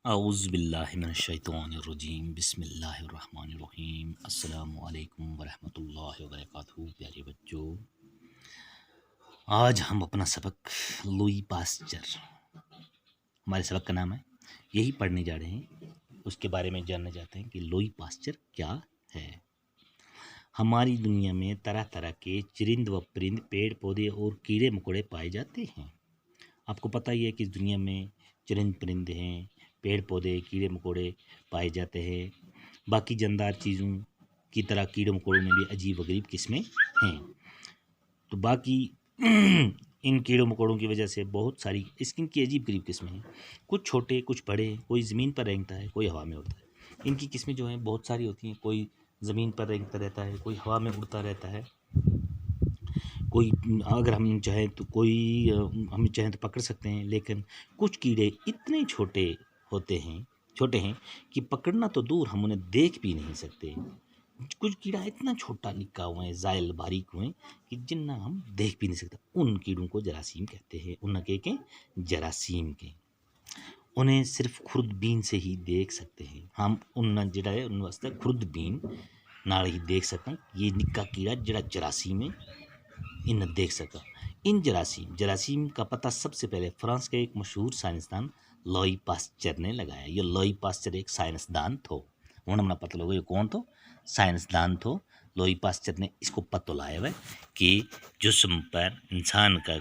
اعوذ باللہ من الشیطان الرجیم بسم اللہ الرحمن الرحیم السلام علیکم ورحمۃ اللہ وبرکاتہ۔ پیارے بچوں، آج ہم اپنا سبق لوئی پاسچر، ہمارے سبق کا نام ہے، یہی پڑھنے جا رہے ہیں، اس کے بارے میں جاننا چاہتے ہیں کہ لوئی پاسچر کیا ہے۔ ہماری دنیا میں طرح طرح کے چرند و پرند، پیڑ پودے اور کیڑے مکوڑے پائے جاتے ہیں۔ آپ کو پتہ ہی ہے کہ اس دنیا میں چرند پرند ہیں، پیڑ پودے، کیڑے مکوڑے پائے جاتے ہیں۔ باقی جاندار چیزوں کی طرح کیڑے مکوڑوں میں بھی عجیب و غریب قسمیں ہیں۔ تو باقی ان کیڑوں مکوڑوں کی وجہ سے بہت ساری اسکن کی عجیب غریب قسمیں ہیں، کچھ چھوٹے کچھ بڑے، کوئی زمین پر رینگتا ہے کوئی ہوا میں اڑتا ہے۔ ان کی قسمیں جو ہیں بہت ساری ہوتی ہیں، کوئی زمین پر رینگتا رہتا ہے، کوئی ہوا میں اڑتا رہتا ہے، کوئی اگر ہم چاہیں تو پکڑ سکتے ہیں، لیکن کچھ کیڑے اتنے چھوٹے ہیں کہ پکڑنا تو دور، ہم انہیں دیکھ بھی نہیں سکتے۔ کچھ کیڑا اتنا چھوٹا نکا ہوئے ہیں، زائل باریک ہوئے ہیں کہ جنہیں ہم دیکھ بھی نہیں سکتے۔ ان کیڑوں کو جراثیم کہتے ہیں، ان کے جراثیم کے، انہیں صرف خوردبین سے ہی دیکھ سکتے ہیں ہم۔ ان جڑا ہے ان واسطے خوردبین نال ہی دیکھ سکتے ہیں۔ یہ نکا کیڑا جڑا جراثیم ہے، ان دیکھ سکا۔ ان جراثیم کا پتہ سب سے پہلے فرانس کے ایک مشہور سائنسدان لوئی پاسچر نے لگایا۔ یہ لوئی پاسچر ایک سائنسدان تھو، ہمیں پتہ لگا یہ کون تھو، سائنسدان تھو۔ لوئی پاسچر نے اس کو پتہ لایا ہے کہ جسم پر انسان کا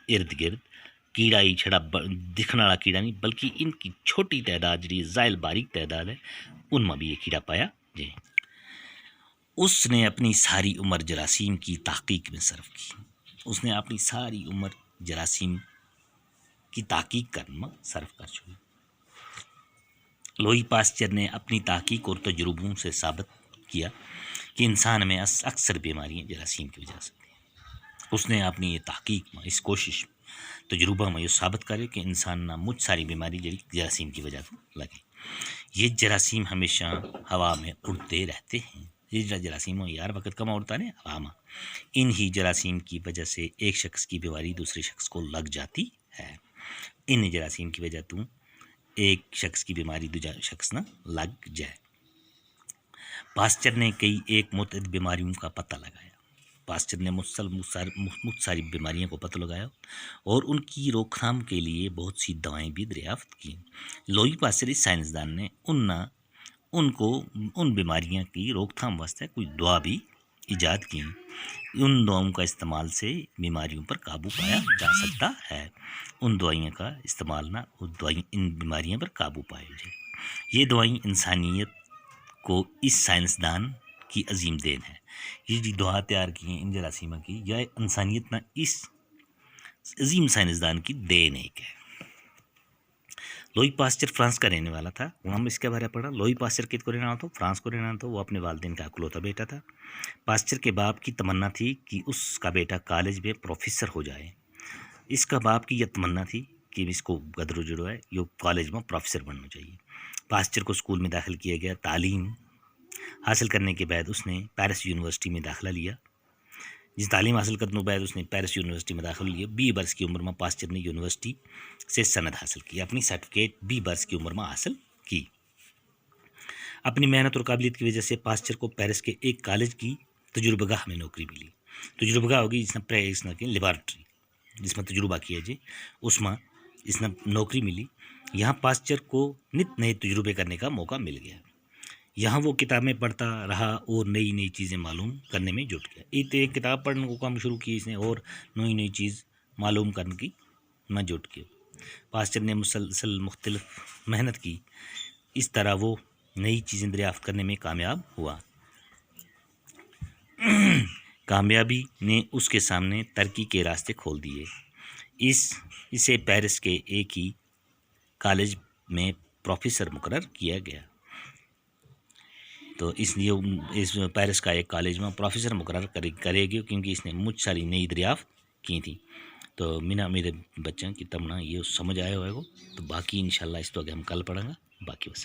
ارد گرد کیڑا ہی چھڑا دکھنے والا کیڑا نہیں، بلکہ ان کی چھوٹی تعداد جی زائل باریک تعداد ہے، ان میں بھی یہ کیڑا پایا جائے۔ اس نے اپنی ساری عمر جراثیم کی تحقیق میں صرف کی، اس نے اپنی ساری عمر جراثیم کی تحقیق کرنے میں صرف کر چھوڑی۔ لوئی پاسچر نے اپنی تحقیق اور تجربوں سے ثابت کیا کہ انسان میں اکثر بیماریاں جراثیم کی وجہ سے ہیں۔ اس نے اپنی یہ تحقیق میں، اس کوشش تجربہ میں یہ ثابت کرے کہ انسان نہ مجھ ساری بیماری جراثیم کی وجہ سے لگے۔ یہ جراثیم ہمیشہ ہوا میں اڑتے رہتے ہیں۔ یہ جراثیم ہو یار وقت کم اڑتا ہے ہوا میں۔ ان ہی جراثیم کی وجہ سے ایک شخص کی بیماری دوسرے شخص کو لگ جاتی ہے۔ ان جراثیم کی وجہ تو ایک شخص کی بیماری دوسرے شخص نہ لگ جائے۔ پاسچر نے کئی ایک متعدد بیماریوں کا پتہ لگایا۔ پاسچر نے مجھ ساری بیماریوں کو پتہ لگایا اور ان کی روک تھام کے لیے بہت سی دوائیں بھی دریافت کی۔ لوئی پاسچر اس سائنسدان نے ان کو ان بیماریاں کی روک تھام واسطے کوئی دوا بھی ایجاد کی۔ ان دواؤں کا استعمال سے بیماریوں پر قابو پایا جا سکتا ہے۔ ان دوائیوں کا استعمال نہ ان بیماریوں پر قابو پائے جائے۔ یہ دوائیں انسانیت کو اس سائنسدان کی عظیم دین ہے۔ یہ جو دوا تیار کی ہیں ان جراثیموں کی، یہ انسانیت نہ اس عظیم سائنسدان کی دین ایک ہے۔ لوئی پاسچر فرانس کا رہنے والا تھا، ہم اس کے بارے میں پڑھا۔ لوئی پاسچر کس کو رہنا تھا؟ فرانس کو رہنا تھا۔ وہ اپنے والدین کا اکلوتا بیٹا تھا۔ پاسچر کے باپ کی تمنا تھی کہ اس کا بیٹا کالج میں پروفیسر ہو جائے۔ اس کا باپ کی یہ تمنا تھی کہ اس کو گدرو جڑو ہے، یہ کالج میں پروفیسر بننا چاہیے۔ پاسچر کو اسکول میں داخل کیا گیا۔ تعلیم حاصل کرنے کے بعد اس نے پیرس یونیورسٹی میں داخلہ لیا۔ جس تعلیم حاصل کرنے کے بعد اس نے پیرس یونیورسٹی میں داخلہ لیا۔ 20 برس کی عمر میں پاسچر نے یونیورسٹی سے سند حاصل کی، اپنی سرٹیفکیٹ 20 برس کی عمر میں حاصل کی۔ اپنی محنت اور قابلیت کی وجہ سے پاسچر کو پیرس کے ایک کالج کی تجربہ گاہ میں نوکری ملی۔ تجربہ گاہ ہوگی جس نے لیبارٹری، جس میں تجربہ کیا جائے، اس میں اس نے نوکری ملی۔ یہاں پاسچر کو نت نئے تجربے کرنے کا موقع مل گیا۔ یہاں وہ کتابیں پڑھتا رہا اور نئی نئی چیزیں معلوم کرنے میں جٹ گیا۔ ایک کتاب پڑھنے کو کام شروع کی اس نے اور نئی چیز معلوم کرنے کی میں جٹ گیا۔ پاسچر نے مسلسل مختلف محنت کی، اس طرح وہ نئی چیزیں دریافت کرنے میں کامیاب ہوا۔ کامیابی نے اس کے سامنے ترقی کے راستے کھول دیے۔ اسے پیرس کے ایک ہی کالج میں پروفیسر مقرر کیا گیا۔ تو اس لیے اس پیرس کا ایک کالج میں پروفیسر مقرر کرے گی، کیونکہ اس نے مجھ ساری نئی دریافت کی تھی۔ تو میرے بچوں کی تمنا یہ سمجھ آیا ہوئے گا، تو باقی انشاءاللہ اس تو آگے ہم کل پڑھیں گا۔ باقی بس